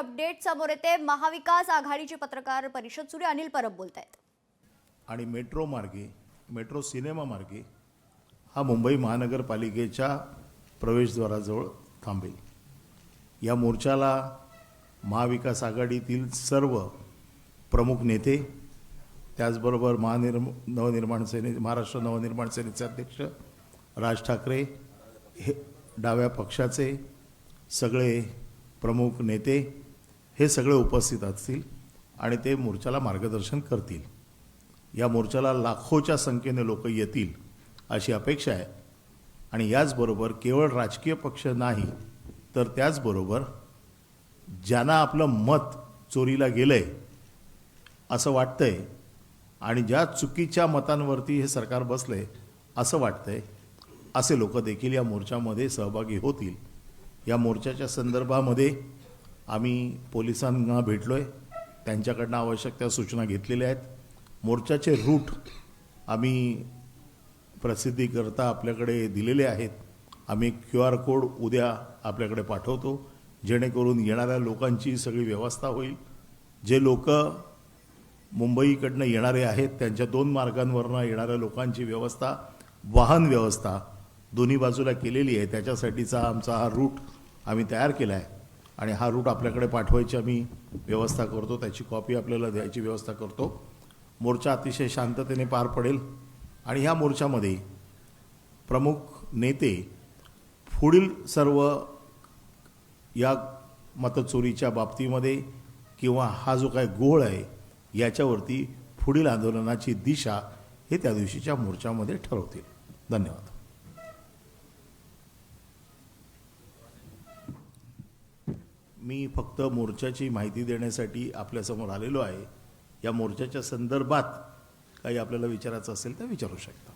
Update समोर येते। महाविकास आघाडीची पत्रकार परिषद सुरू, अनिल परब बोलतायत। आणि मेट्रो मार्गे, मेट्रो सिनेमा मार्गे हा मुंबई महानगरपालिकेच्या प्रवेशद्वाराजवळ थांबेल। या मोर्चाला महाविकास आघाडीतील सर्व प्रमुख नेते, त्याचबरोबर महाराष्ट्र नवनिर्माण सेनेचे अध्यक्ष राज ठाकरे, हे डाव्या पक्षाचे सगळे प्रमुख नेते हे सगळे उपस्थित असतील आणि ते मोर्चाला मार्गदर्शन करतील। या मोर्चाला लाखोच्या संख्येने लोक येतील अशी अपेक्षा आहे। आणि याचबरोबर केवळ राजकीय पक्ष नाही तर त्याचबरोबर ज्यांना आपलं मत चोरीला गेलंय असं वाटतंय आणि ज्या चुकीच्या मतांवरती हे सरकार बसलंय असं वाटतंय, असे लोक देखील या मोर्चामध्ये सहभागी होतील। या मोर्चाच्या संदर्भामध्ये आम्ही पोलिसांना भेटलोय, त्यांच्याकडनं आवश्यक त्या सूचना घेतलेल्या आहेत। मोर्चाचे रूट आम्ही प्रसिद्धीकरता आपल्याकडे दिलेले आहेत। आम्ही QR कोड उद्या आपल्याकडे पाठवतो, जेणेकरून येणाऱ्या लोकांची सगळी व्यवस्था होईल। जे लोक मुंबईकडनं येणारे आहेत त्यांच्या दोन मार्गांवरनं येणाऱ्या लोकांची व्यवस्था, वाहन व्यवस्था दोन्ही बाजूला केलेली आहे। त्याच्यासाठीचा आमचा हा रूट आम्ही तयार केला आहे आणि हा रूट आपल्याकडे पाठवायची आम्ही व्यवस्था करतो, त्याची कॉपी आपल्याला द्यायची व्यवस्था करतो। मोर्चा अतिशय शांततेने पार पडेल आणि ह्या मोर्चामध्ये प्रमुख नेते पुढील सर्व या मतचोरीच्या बाबतीमध्ये किंवा हा जो काय गोळ आहे याच्यावरती पुढील आंदोलनाची दिशा हे त्या दिवशीच्या मोर्चामध्ये ठरवतील। धन्यवाद। मी फक्त मोर्चाची माहिती देण्यासाठी आपल्यासमोर आलेलो आहे। या मोर्चाच्या संदर्भात काही आपल्याला विचारायचं असेल तर विचारू शकता।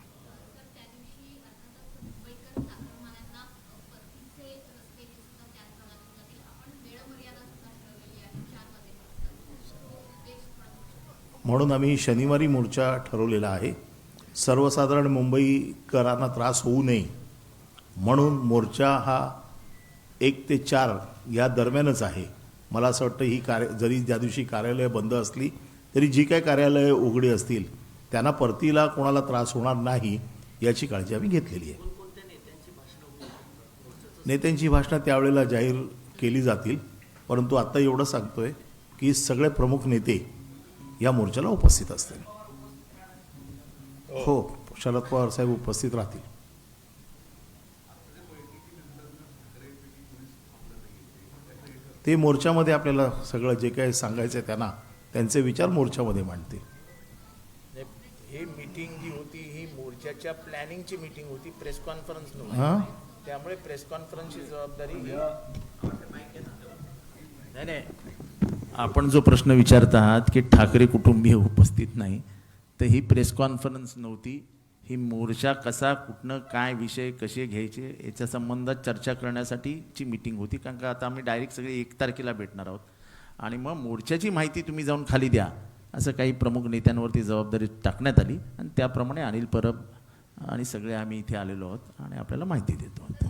म्हणून आम्ही शनिवारी मोर्चा ठरवलेला आहे। सर्वसाधारण मुंबईकरांना त्रास होऊ नये म्हणून मोर्चा हा 1 ते 4 या दरम्यानच आहे। मला असं वाटतं ही जरी ज्या दिवशी कार्यालय बंद असली तरी जी काही कार्यालय उघडी असतील त्यांना परतीला कोणाला त्रास होणार नाही याची काळजी आम्ही घेतलेली आहे। नेत्यांची भाषणं त्यावेळेला जाहीर केली जातील, परंतु आता एवढं सांगतोय की सगळे प्रमुख नेते या मोर्चाला उपस्थित असतील। हो, शरद पवार साहेब उपस्थित राहतील। ते मोर्चामध्ये आपल्याला सगळं जे काही सांगायचं त्यांना त्यांचे विचार मोर्चामध्ये मांडतील। ही मीटिंग जी होती ही मोर्चाच्या प्लॅनिंगची मीटिंग होती, प्रेस कॉन्फरन्स नव्हती। त्यामुळे प्रेस कॉन्फरन्सची जबाबदारी नाही। आपण जो प्रश्न विचारत आहात की ठाकरे कुटुंबीय उपस्थित नाही, तर ही प्रेस कॉन्फरन्स नव्हती। ही मोर्चा कसा, कुठनं, काय विषय कसे घ्यायचे याच्या संबंधात चर्चा करण्यासाठीची मीटिंग होती। कारण का आता आम्ही डायरेक्ट सगळे 1 तारखेला भेटणार आहोत आणि मग मोर्चाची माहिती तुम्ही जाऊन खाली द्या असं काही प्रमुख नेत्यांवरती जबाबदारी टाकण्यात आली आणि त्याप्रमाणे अनिल परब आणि सगळे आम्ही इथे आलेलो आहोत आणि आपल्याला माहिती देतो आहोत।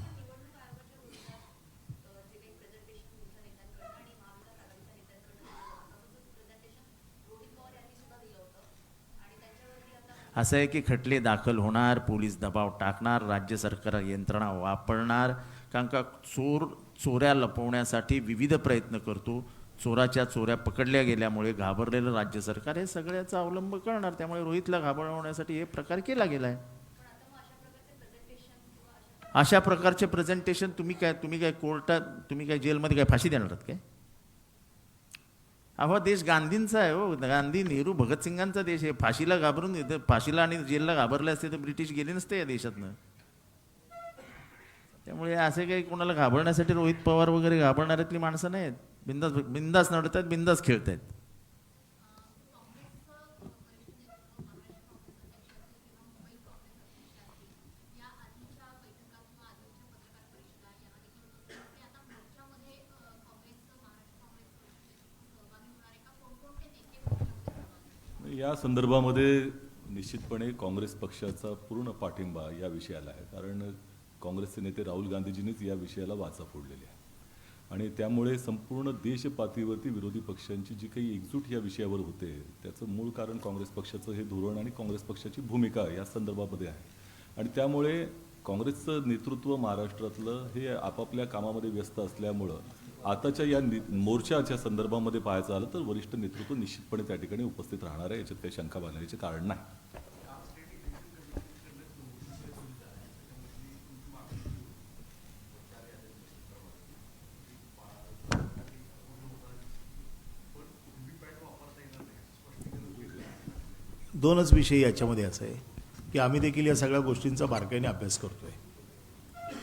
असं आहे की खटले दाखल होणार, पोलीस दबाव टाकणार, राज्य सरकार यंत्रणा वापरणार। कारण का चोऱ्या लपवण्यासाठी विविध प्रयत्न करतो। चोराच्या चोऱ्या पकडल्या गेल्यामुळे घाबरलेलं राज्य सरकार हे सगळ्याचा अवलंब करणार। त्यामुळे रोहितला घाबरवण्यासाठी हे प्रकार केला गेला आहे। अशा प्रकारचे प्रेझेंटेशन तुम्ही काय कोर्टात, तुम्ही काय जेलमध्ये काय फाशी देणार आहात काय? अहो, देश गांधींचा आहे हो, गांधी, नेहरू, भगतसिंगांचा देश आहे। फाशीला घाबरून फाशीला आणि जेलला घाबरले असते तर ब्रिटिश गेले नसते या देशातनं। त्यामुळे असे काही कोणाला घाबरण्यासाठी रोहित पवार वगैरे घाबरणाऱ्यातली माणसं नाहीत। बिंदास नडतात, बिंदास खेळत आहेत। या संदर्भामध्ये निश्चितपणे काँग्रेस पक्षाचा पूर्ण पाठिंबा या विषयाला आहे, कारण काँग्रेसचे नेते राहुल गांधीजींनीच या विषयाला वाचा फोडलेली आहे। आणि त्यामुळे संपूर्ण देश पातळीवरती विरोधी पक्षांची जी काही एकजूट या विषयावर होते त्याचं मूळ कारण काँग्रेस पक्षाचं हे धोरण आणि काँग्रेस पक्षाची भूमिका या संदर्भामध्ये आहे. आणि त्यामुळे काँग्रेसचं नेतृत्व महाराष्ट्रातलं हे आपापल्या कामामध्ये व्यस्त असल्यामुळं आताच्या या मोर्चाच्या संदर्भामध्ये पाहायचं आलं तर वरिष्ठ नेतृत्व निश्चितपणे त्या ठिकाणी उपस्थित राहणार आहे, याच्यात काही शंका बाळगण्याचे कारण नाही. दोनच विषय याच्यामध्ये असं आहे की आम्ही देखील या सगळ्या गोष्टींचा बारकाईने अभ्यास करतोय.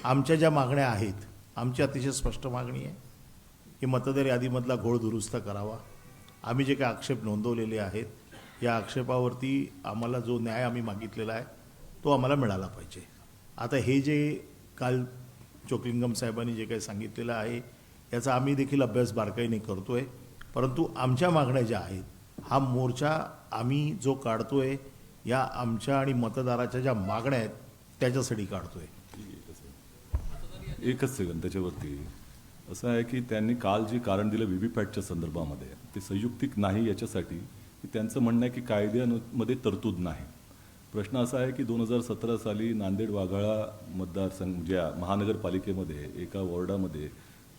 आमच्या ज्या मागण्या आहेत, आमची अतिशय स्पष्ट मागणी आहे की मतदार यादीमधला घोळ दुरुस्त करावा. आम्ही जे काही आक्षेप नोंदवलेले आहेत, या आक्षेपावरती आम्हाला जो न्याय आम्ही मागितलेला आहे तो आम्हाला मिळाला पाहिजे. आता हे जे काल चोक्लिंगम साहेबांनी जे काही सांगितलेलं आहे याचा आम्ही देखील अभ्यास बारकाईने करतोय. परंतु आमच्या मागण्या ज्या आहेत, हा मोर्चा आम्ही जो काढतोय या आमच्या आणि मतदाराच्या ज्या मागण्या आहेत त्याच्यासाठी काढतोय. एकच सेकंद त्याच्यावरती असं आहे की त्यांनी काल जे कारण दिलं व्हीव्हीपॅटच्या संदर्भामध्ये ते संयुक्तिक नाही याच्यासाठी की त्यांचं म्हणणं आहे की कायद्यामध्ये तरतूद नाही. प्रश्न असा आहे की 2017 साली नांदेड वाघाळा मतदारसंघ ज्या महानगरपालिकेमध्ये एका वॉर्डामध्ये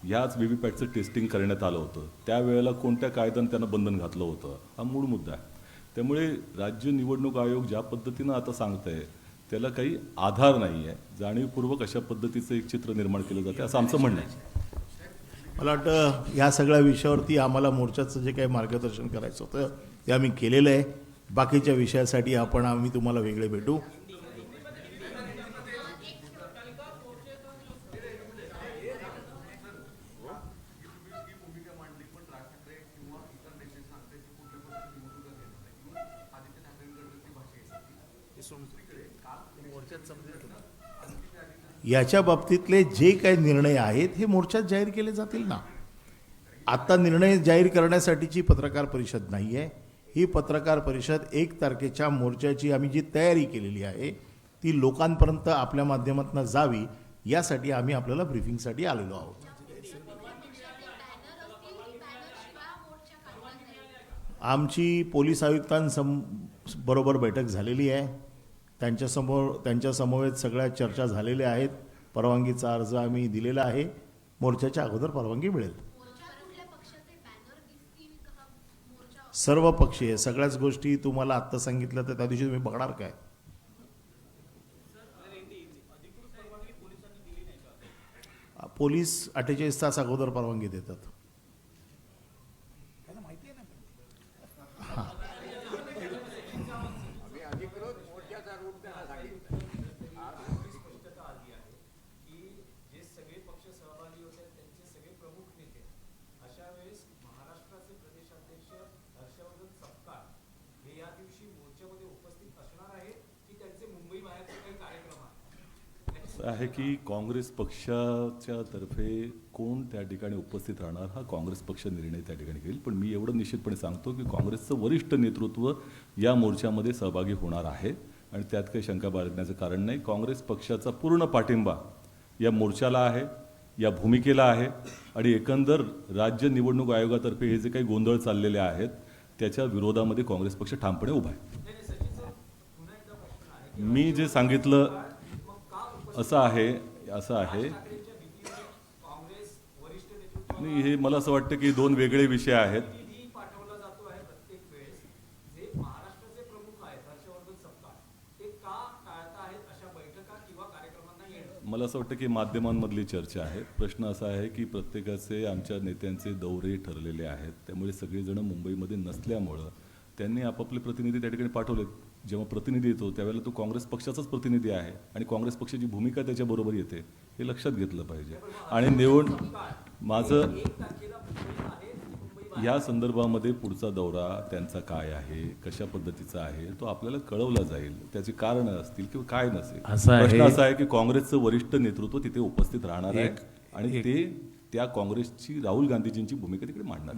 ह्याच व्हीव्हीपॅटचं टेस्टिंग करण्यात आलं होतं. त्यावेळेला कोणत्या कायद्यानं त्यांना बंधन घातलं होतं हा मूळ मुद्दा आहे. त्यामुळे राज्य निवडणूक आयोग ज्या पद्धतीनं आता सांगत आहे त्याला काही आधार नाही आहे. जाणीवपूर्वक अशा पद्धतीचं एक चित्र निर्माण केलं जाते असं आमचं म्हणणं आहे. मला वाटतं ह्या सगळ्या विषयावरती आम्हाला मोर्चाचं जे काही मार्गदर्शन करायचं होतं ते आम्ही केलेलं आहे. बाकीच्या विषयासाठी आम्ही तुम्हाला वेगळे भेटू. याच्या बाबतीतले जे काही निर्णय आहेत हे मोर्चात जाहीर केले जातील ना. आता निर्णय जाहीर करण्यासाठीची पत्रकार परिषद नाही आहे. ही पत्रकार परिषद 1 तारखेच्या मोर्चाची आम्ही जी तयारी केलेली आहे ती लोकांपर्यंत आपल्या माध्यमातून जावी यासाठी आम्ही आपल्याला ब्रीफिंगसाठी आलेलो आहोत. आमची पोलीस आयुक्तांबरोबर बैठक झालेली आहे. त्यांच्या समवेत सगळ्या चर्चा झालेल्या आहेत. परवानगीचा अर्ज आम्ही दिलेला आहे. मोर्चाच्या अगोदर परवानगी मिळेल. सर्व पक्षीय सगळ्याच गोष्टी तुम्हाला आत्ता सांगितलं तर त्या दिवशी तुम्ही बघणार काय. पोलीस 48 तास अगोदर परवानगी देतात. आहे की काँग्रेस पक्षाच्या तर्फे कोण त्या ठिकाणी उपस्थित राहणार हा काँग्रेस पक्ष निर्णय त्या ठिकाणी घेईल. पण मी एवढं निश्चितपणे सांगतो की काँग्रेसचं वरिष्ठ नेतृत्व या मोर्चामध्ये सहभागी होणार आहे आणि त्यात काही शंका बाळगण्याचं कारण नाही. काँग्रेस पक्षाचा पूर्ण पाठिंबा या मोर्चाला आहे, या भूमिकेला आहे आणि एकंदर राज्य निवडणूक आयोगातर्फे हे जे काही गोंधळ चाललेले आहेत त्याच्या विरोधामध्ये काँग्रेस पक्ष ठामपणे उभा आहे. मी जे सांगितलं असं आहे नाही, हे मला असं वाटतं की 2 वेगळे विषय आहेत. मला असं वाटतं की माध्यमांमधली चर्चा आहे. प्रश्न असा आहे की प्रत्येकाचे आमच्या नेत्यांचे दौरे ठरलेले आहेत. त्यामुळे सगळेजण मुंबईमध्ये नसल्यामुळं त्यांनी आपापले प्रतिनिधी त्या ठिकाणी पाठवलेत. जेव्हा प्रतिनिधी येतो त्यावेळेला तो काँग्रेस पक्षाचाच प्रतिनिधी आहे आणि काँग्रेस पक्षाची भूमिका त्याच्याबरोबर येते हे लक्षात घेतलं पाहिजे. आणि माझं या संदर्भामध्ये पुढचा दौरा त्यांचा काय आहे, कशा पद्धतीचा आहे तो आपल्याला कळवला जाईल. त्याची कारणं असतील किंवा काय नसेल. प्रश्न असा आहे की काँग्रेसचं वरिष्ठ नेतृत्व तिथे उपस्थित राहणार आहे आणि ते त्या काँग्रेसची राहुल गांधीजींची भूमिका तिकडे मांडणार.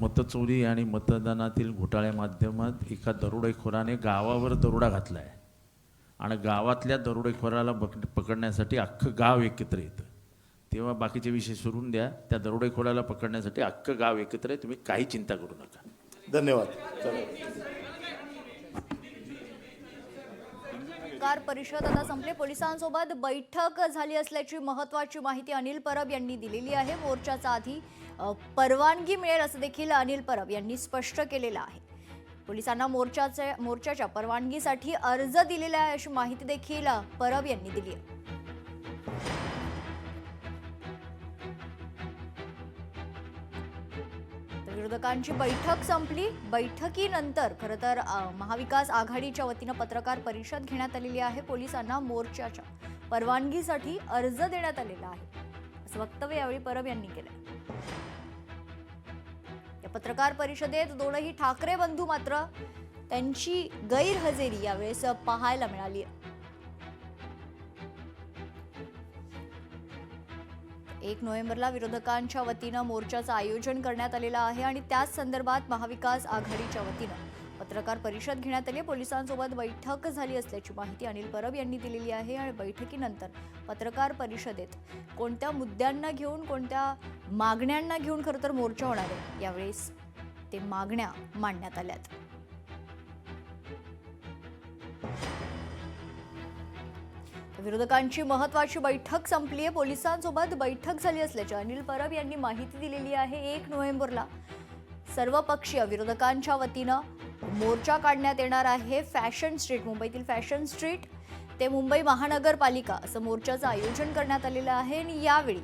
मतचोरी आणि मतदानातील घोटाळ्या माध्यमात एका दरोडेखोराने गावावर दरोडा घातलाय आणि गावातल्या दरोडेखोराला पकडण्यासाठी अख्खं गाव एकत्र येतं. तेव्हा बाकीचे विषय सोडून द्या. त्या दरोडेखोराला पकडण्यासाठी अख्खं गाव एकत्र आहे. तुम्ही काही चिंता करू नका. धन्यवाद. पत्रकार परिषद आता संपली. पोलिसांसोबत बैठक झाली असल्याची महत्त्वाची माहिती अनिल परब यांनी दिलेली आहे. मोर्चाचा आधी परवानगी मिळेल असं देखील अनिल परब यांनी स्पष्ट केलेलं आहे. पोलिसांना मोर्चाच्या परवानगीसाठी अर्ज दिलेला आहे अशी माहिती देखील परब यांनी दिली आहे. विरोधकांची बैठक संपली. बैठकीनंतर खरं तर महाविकास आघाडीच्या वतीनं पत्रकार परिषद घेण्यात आलेली आहे. पोलिसांना मोर्चाच्या परवानगीसाठी अर्ज देण्यात आलेला आहे असं वक्तव्य यावेळी परब यांनी केलंय. या पत्रकार परिषदेत दोनही ठाकरे बंधू मात्र त्यांची गैरहजेरी यावेळेस पाहायला मिळाली आहे. 1 नोव्हेंबरला विरोधकांच्या वतीनं मोर्चाचं आयोजन करण्यात आलेलं आहे आणि त्याच संदर्भात महाविकास आघाडीच्या वतीनं पत्रकार परिषद घेण्यात आली. पोलिसांसोबत बैठक झाली असल्याची माहिती अनिल परब यांनी दिलेली आहे आणि बैठकीनंतर पत्रकार परिषदेत कोणत्या मुद्द्यांना घेऊन, कोणत्या मागण्यांना घेऊन खरं तर मोर्चा होणार आहे यावेळेस ते मागण्या मांडण्यात आल्यात. विरोधकांची महत्त्वाची बैठक संपली आहे. पोलिसांसोबत बैठक झाली असल्याची अनिल परब यांनी माहिती दिलेली आहे. 1 नोव्हेंबरला सर्वपक्षीय विरोधकांच्या वतीनं मोर्चा काढण्यात येणार आहे. फॅशन स्ट्रीट, मुंबईतील फॅशन स्ट्रीट ते मुंबई महानगरपालिका असं मोर्चाचं आयोजन करण्यात आलेलं आहे आणि यावेळी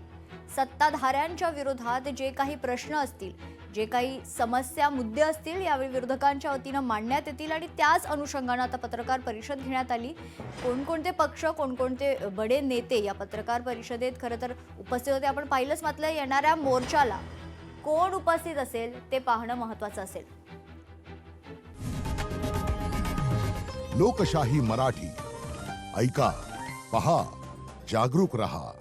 सत्ताधाऱ्यांच्या विरोधात जे काही प्रश्न असतील, जे काही समस्या, मुद्दे असतील यावेळी विरोधकांच्या वतीनं मांडण्यात येतील आणि त्याच अनुषंगानं आता पत्रकार परिषद घेण्यात आली. कोणकोणते पक्ष, कोणकोणते बडे नेते या पत्रकार परिषदेत खरं तर उपस्थित होते आपण पाहिलंच. मात्र येणाऱ्या मोर्चाला कोण उपस्थित असेल ते पाहणं महत्त्वाचं असेल. लोकशाही मराठी ऐका, पहा, जागरूक रहा.